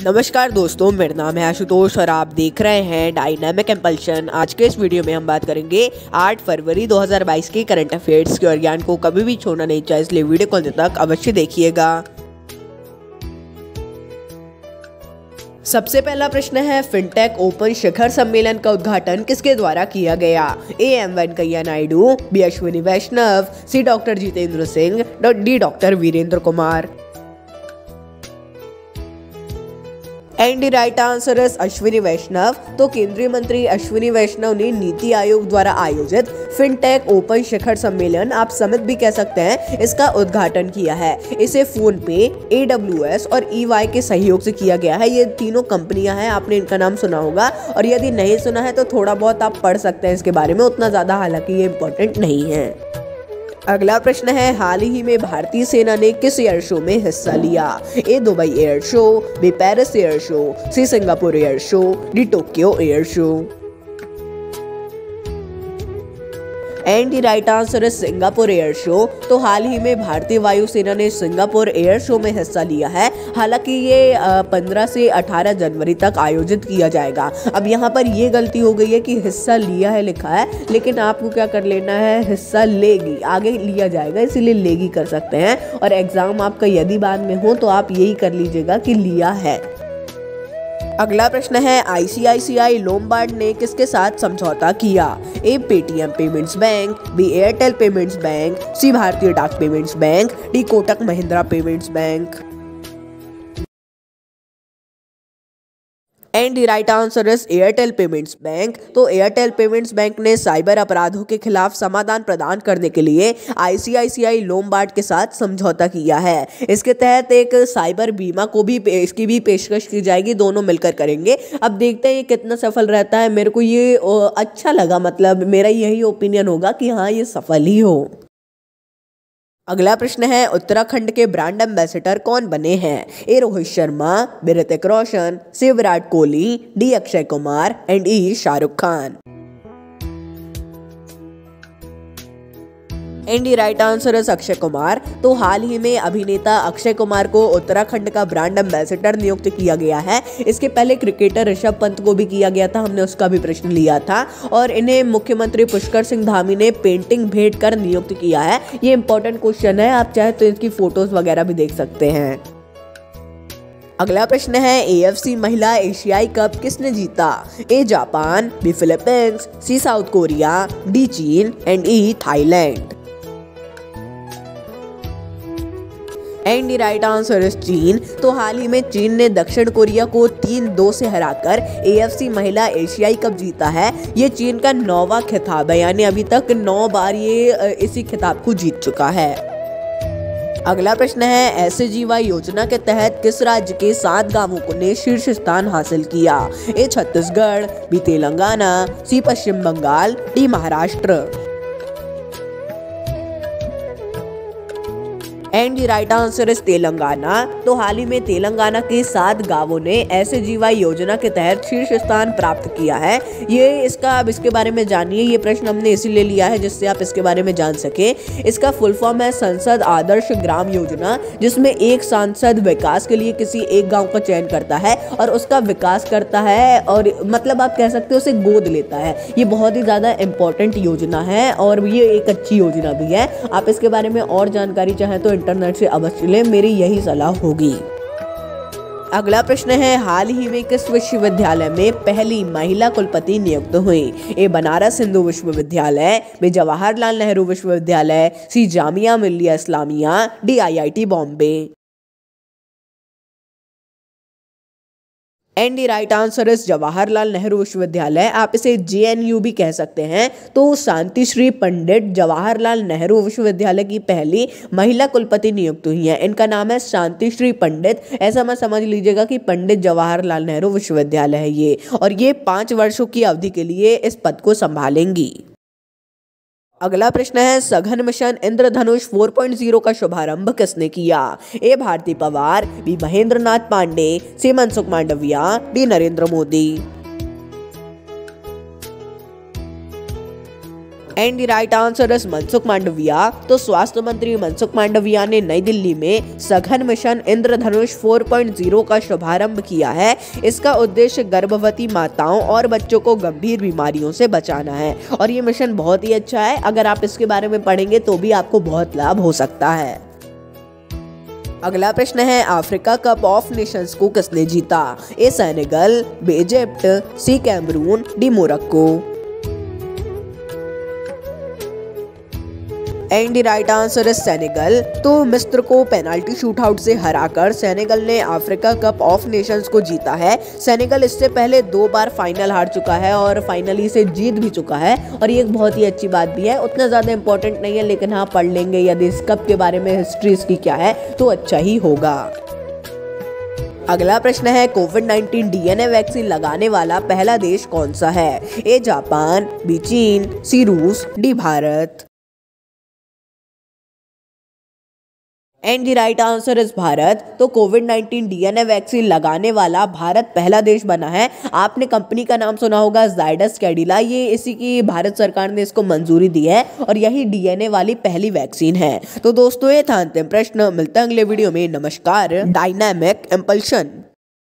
नमस्कार दोस्तों, मेरा नाम है आशुतोष और आप देख रहे हैं डायनामिक इम्पल्शन। आज के इस वीडियो में हम बात करेंगे 8 फरवरी 2022 के करंट अफेयर्स के और ज्ञान को कभी भी छोड़ना नहीं चाहिए, इसलिए वीडियो को अंत तक अवश्य देखिएगा। सबसे पहला प्रश्न है, फिनटेक ओपन शिखर सम्मेलन का उद्घाटन किसके द्वारा किया गया? A M Venkaiah Naidu, B Ashwini Vaishnaw, C doctor Jitendra Singh, D doctor Virendra Kumar. And the right answer is Ashwini Vaishnaw. तो केंद्रीय मंत्री अश्विनी वैष्णव ने नीति आयोग द्वारा आयोजित फिनटेक ओपन शिखर सम्मेलन, आप समिट भी कह सकते हैं, इसका उद्घाटन किया है। इसे फोन पे, AWS और EY के सहयोग से किया गया है। ये तीनों कंपनियां हैं, आपने इनका नाम सुना होगा और यदि नहीं सुना है तो थोड़ा बहुत आप पढ़ सकते हैं इसके बारे में, उतना ज्यादा हालांकि ये इम्पोर्टेंट नहीं है। अगला प्रश्न है, हाल ही में भारतीय सेना ने किस एयर शो में हिस्सा लिया? A Dubai air show, B Paris air show, C Singapore air show, D Tokyo air show. And the right answer है सिंगापुर एयर शो। तो हाल ही में भारतीय वायुसेना ने सिंगापुर एयर शो में हिस्सा लिया है। हालांकि ये 15 से 18 जनवरी तक आयोजित किया जाएगा। अब यहाँ पर ये गलती हो गई है कि हिस्सा लिया है लिखा है, लेकिन आपको क्या कर लेना है, हिस्सा लेगी, आगे लिया जाएगा इसीलिए लेगी कर सकते हैं। और एग्जाम आपका यदि बाद में हो तो आप यही कर लीजिएगा कि लिया है। अगला प्रश्न है, ICICI लोम्बार्ड ने किसके साथ समझौता किया? A Paytm payments bank, B Airtel payments bank, C भारतीय डाक payments bank, D Kotak Mahindra payments bank. And the right answer is Airtel payments bank. तो एयरटेल पेमेंट्स बैंक ने साइबर अपराधों के खिलाफ समाधान प्रदान करने के लिए ICICI लोम्बार्ड के साथ समझौता किया है। इसके तहत एक साइबर बीमा को भी इसकी भी पेशकश की जाएगी, दोनों मिलकर करेंगे। अब देखते हैं ये कितना सफल रहता है। मेरे को ये अच्छा लगा, मतलब मेरा यही ओपिनियन होगा कि हाँ ये सफल ही हो। अगला प्रश्न है, उत्तराखंड के ब्रांड एम्बेसडर कौन बने हैं? A Rohit Sharma, B Hrithik Roshan, C Virat Kohli, D Akshay Kumar and E Shahrukh Khan. And the right answer is Akshay Kumar. तो हाल ही में अभिनेता अक्षय कुमार को उत्तराखंड का ब्रांड एम्बेसडर नियुक्त किया गया है। इसके पहले क्रिकेटर ऋषभ पंत को भी किया गया था, हमने उसका भी प्रश्न लिया था। और इन्हें मुख्यमंत्री पुष्कर सिंह धामी ने पेंटिंग भेंट कर नियुक्त किया है। ये इंपॉर्टेंट क्वेश्चन है, आप चाहे तो इसकी फोटोज वगैरह भी देख सकते हैं। अगला प्रश्न है, AFC महिला एशियाई कप किसने जीता? A Japan, B Philippines, C South Korea, D चीन and E Thailand. And the right answer is चीन। तो हाल ही में चीन ने दक्षिण कोरिया को 3-2 से हराकर AFC महिला एशियाई कप जीता है। ये चीन का 9वां खिताब है, यानी अभी तक 9 बार ये इसी खिताब को जीत चुका है। अगला प्रश्न है, SJY योजना के तहत किस राज्य के 7 गांवों ने शीर्ष स्थान हासिल किया? A Chhattisgarh, B Telangana, C Paschim Bengal, D Maharashtra. And the right answer is Telangana. तो हाल ही में तेलंगाना के 7 गांवों ने SJY योजना के तहत शीर्ष स्थान प्राप्त किया है। ये इसका अब इसके बारे में जानिए। ये प्रश्न हमने इसीलिए लिया है जिससे आप इसके बारे में जान सके। इसका फुल फॉर्म है संसद आदर्श ग्राम योजना, जिसमें एक सांसद विकास के लिए किसी एक गाँव का चयन करता है और उसका विकास करता है, और मतलब आप कह सकते हो उसे गोद लेता है। ये बहुत ही ज्यादा इंपॉर्टेंट योजना है और ये एक अच्छी योजना भी है। आप इसके बारे में और जानकारी चाहें तो इंटरनेट से अवश्य लें, मेरी यही सलाह होगी। अगला प्रश्न है, हाल ही में किस विश्वविद्यालय में पहली महिला कुलपति नियुक्त हुई? ए बनारस हिंदू विश्वविद्यालय, बी जवाहरलाल नेहरू विश्वविद्यालय, C Jamia Millia Islamia, D IIT Bombay. And the right answer is Jawaharlal Nehru विश्वविद्यालय। आप इसे JNU भी कह सकते हैं। तो शांति श्री पंडित जवाहरलाल नेहरू विश्वविद्यालय की पहली महिला कुलपति नियुक्त हुई हैं। इनका नाम है शांति श्री पंडित। ऐसा मत समझ लीजिएगा कि पंडित जवाहरलाल नेहरू विश्वविद्यालय है ये, और ये 5 वर्षों की अवधि के लिए इस पद को संभालेंगी। अगला प्रश्न है, सघन मिशन इंद्रधनुष 4.0 का शुभारंभ किसने किया? A Bharati Pawar, B Mahendra Nath Pandey, C Mansukh Mandaviya, D Narendra Modi. And the right answer is Mansukh Mandaviya. तो स्वास्थ्य मंत्री मनसुख मांडविया ने नई दिल्ली में सघन मिशन इंद्रधनुष 4.0 का शुभारंभ किया है। इसका उद्देश्य गर्भवती माताओं और बच्चों को गंभीर बीमारियों से बचाना है और ये मिशन बहुत ही अच्छा है। अगर आप इसके बारे में पढ़ेंगे तो भी आपको बहुत लाभ हो सकता है। अगला प्रश्न है, अफ्रीका कप ऑफ नेशंस को किसने जीता? A Senegal, B Egypt, C Cameroon, D Morocco. And the right answer is Senegal. तो मिस्र को पेनाल्टी शूटआउट से हराकर सेनेगल ने अफ्रीका कप ऑफ नेशंस को जीता है। सेनेगल इससे पहले 2 बार फाइनल हार चुका है और फाइनली से जीत भी चुका है और ये एक बहुत ही अच्छी बात भी है। उतना ज्यादा इंपॉर्टेंट नहीं है, लेकिन हाँ पढ़ लेंगे यदि इस कप के बारे में हिस्ट्री इसकी क्या है तो अच्छा ही होगा। अगला प्रश्न है, कोविड-19 डीएनए वैक्सीन लगाने वाला पहला देश कौन सा है? ए जापान, बी चीन, सी रूस, D Bharat. And the right answer is Bharat. तो कोविड-19 डीएनए वैक्सीन लगाने वाला भारत पहला देश बना है। आपने कंपनी का नाम सुना होगा जायडस कैडिला। ये इसी की भारत सरकार ने इसको मंजूरी दी है और यही डीएनए वाली पहली वैक्सीन है। तो दोस्तों ये था अंतिम प्रश्न। मिलते हैं अगले वीडियो में। नमस्कार। Dynamic impulsion.